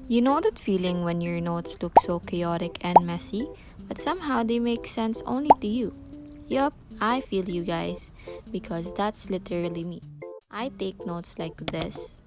You know that feeling when your notes look so chaotic and messy, but somehow they make sense only to you? Yup, I feel you guys, because that's literally me. I take notes like this,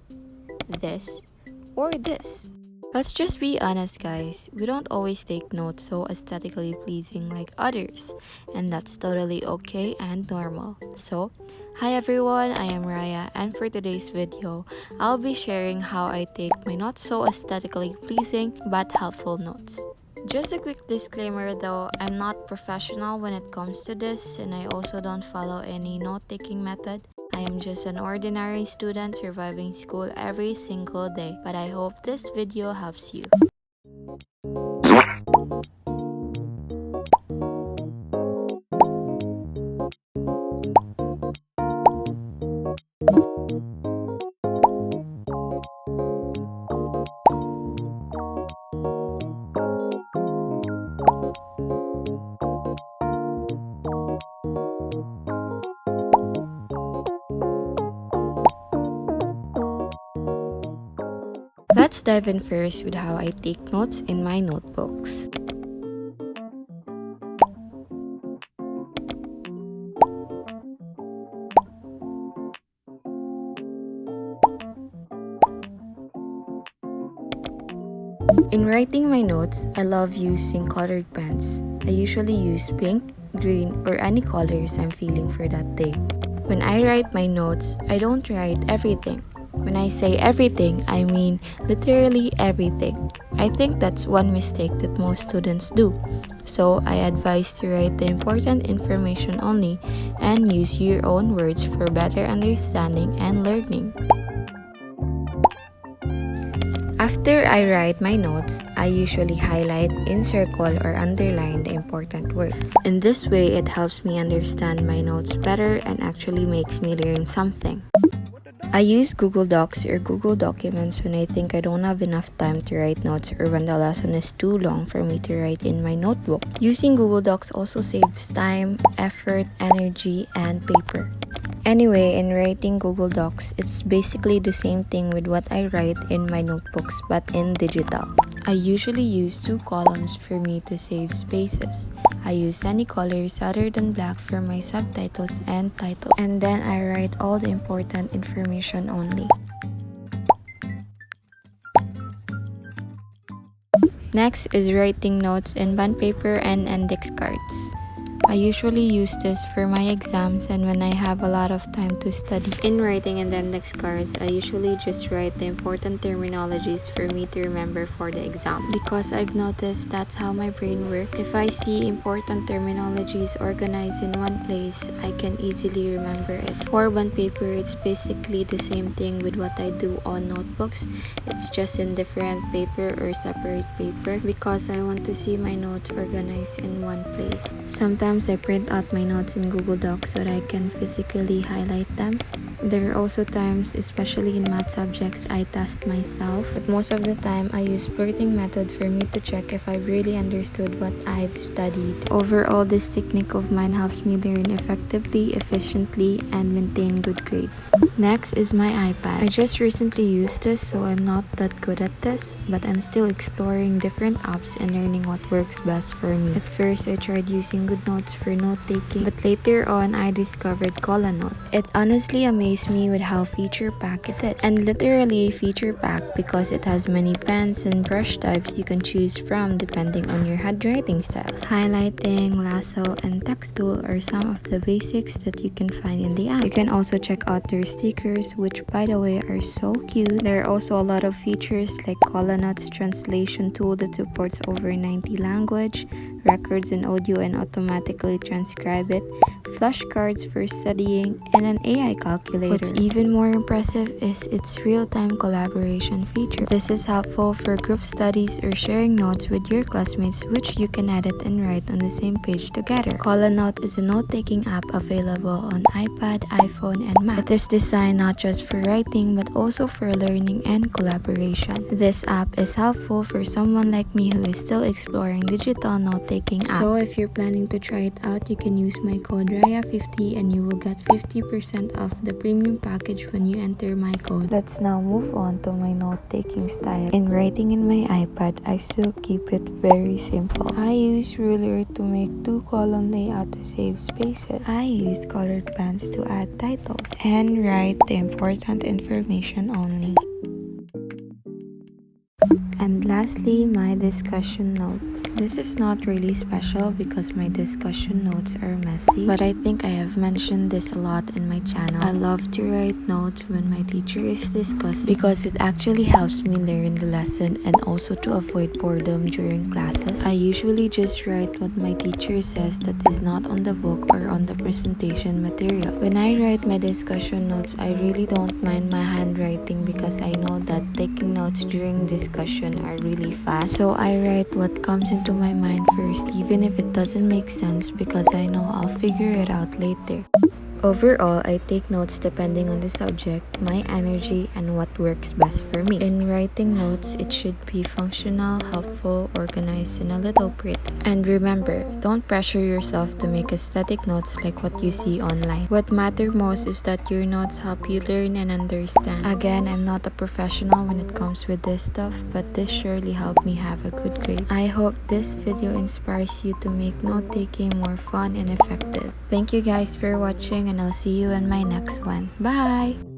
or this. Let's just be honest, guys. We don't always take notes so aesthetically pleasing like others, and that's totally okay and normal. So, hi everyone, I am Raya, and for today's video, I'll be sharing how I take my not so aesthetically pleasing but helpful notes. Just a quick disclaimer though, I'm not professional when it comes to this, and I also don't follow any note taking method. I am just an ordinary student surviving school every single day, but I hope this video helps you. Let's dive in first with how I take notes in my notebooks. In writing my notes, I love using colored pens. I usually use pink, green, or any colors I'm feeling for that day. When I write my notes, I don't write everything. When I say everything, I mean literally everything. I think that's one mistake that most students do. So I advise to write the important information only and use your own words for better understanding and learning. After I write my notes, I usually highlight, encircle, or underline the important words. In this way, it helps me understand my notes better and actually makes me learn something. I use Google Docs or Google Documents when I think I don't have enough time to write notes or when the lesson is too long for me to write in my notebook. Using Google Docs also saves time, effort, energy, and paper. Anyway, in writing Google Docs, it's basically the same thing with what I write in my notebooks but in digital. I usually use two columns for me to save spaces. I use any colors other than black for my subtitles and titles, and then I write all the important information only. Next is writing notes in bond paper and index cards. I usually use this for my exams and when I have a lot of time to study. In writing in the index cards, I usually just write the important terminologies for me to remember for the exam. Because I've noticed that's how my brain works. If I see important terminologies organized in one place, I can easily remember it. For bond paper, it's basically the same thing with what I do on notebooks. It's just in different paper or separate paper because I want to see my notes organized in one place. Sometimes I print out my notes in Google Docs so that I can physically highlight them. There are also times, especially in math subjects, I test myself. But most of the time, I use blurting method for me to check if I've really understood what I've studied. Overall, this technique of mine helps me learn effectively, efficiently, and maintain good grades. Next is my iPad. I just recently used this, so I'm not that good at this, but I'm still exploring different apps and learning what works best for me. At first, I tried using GoodNotes for note-taking, but later on, I discovered CollaNote. It honestly amazed me with how feature-packed it is. And literally feature-packed because it has many pens and brush types you can choose from depending on your handwriting styles. Highlighting, lasso, and text tool are some of the basics that you can find in the app. You can also check out their stickers, which by the way are so cute. There are also a lot of features like CollaNote's translation tool that supports over 90 languages, records in audio and automatically transcribe it, flashcards for studying, and an AI calculator. What's even more impressive is its real-time collaboration feature. This is helpful for group studies or sharing notes with your classmates, which you can edit and write on the same page together. CollaNote is a note-taking app available on iPad, iPhone, and Mac. It is designed not just for writing but also for learning and collaboration. This app is helpful for someone like me who is still exploring digital note-taking apps. So if you're planning to try it out, you can use my code raia50 and you will get 50% off the premium package when you enter my code. Let's now move on to my note-taking style. In writing in my iPad, I still keep it very simple. I use ruler to make 2-column layout to save spaces. I use colored pens to add titles and write the important information only. And lastly, my discussion notes. This is not really special because my discussion notes are messy, but I think I have mentioned this a lot in my channel. I love to write notes when my teacher is discussing because it actually helps me learn the lesson and also to avoid boredom during classes. I usually just write what my teacher says that is not on the book or on the presentation material. When I write my discussion notes, I really don't mind my handwriting because I know that taking notes during discussion are really fast. So I write what comes into my mind first, even if it doesn't make sense, because I know I'll figure it out later. Overall, I take notes depending on the subject, my energy, and what works best for me. In writing notes, it should be functional, helpful, organized, and a little pretty. And remember, don't pressure yourself to make aesthetic notes like what you see online. What matters most is that your notes help you learn and understand. Again, I'm not a professional when it comes with this stuff, but this surely helped me have a good grade. I hope this video inspires you to make note-taking more fun and effective. Thank you guys for watching, and I'll see you in my next one. Bye!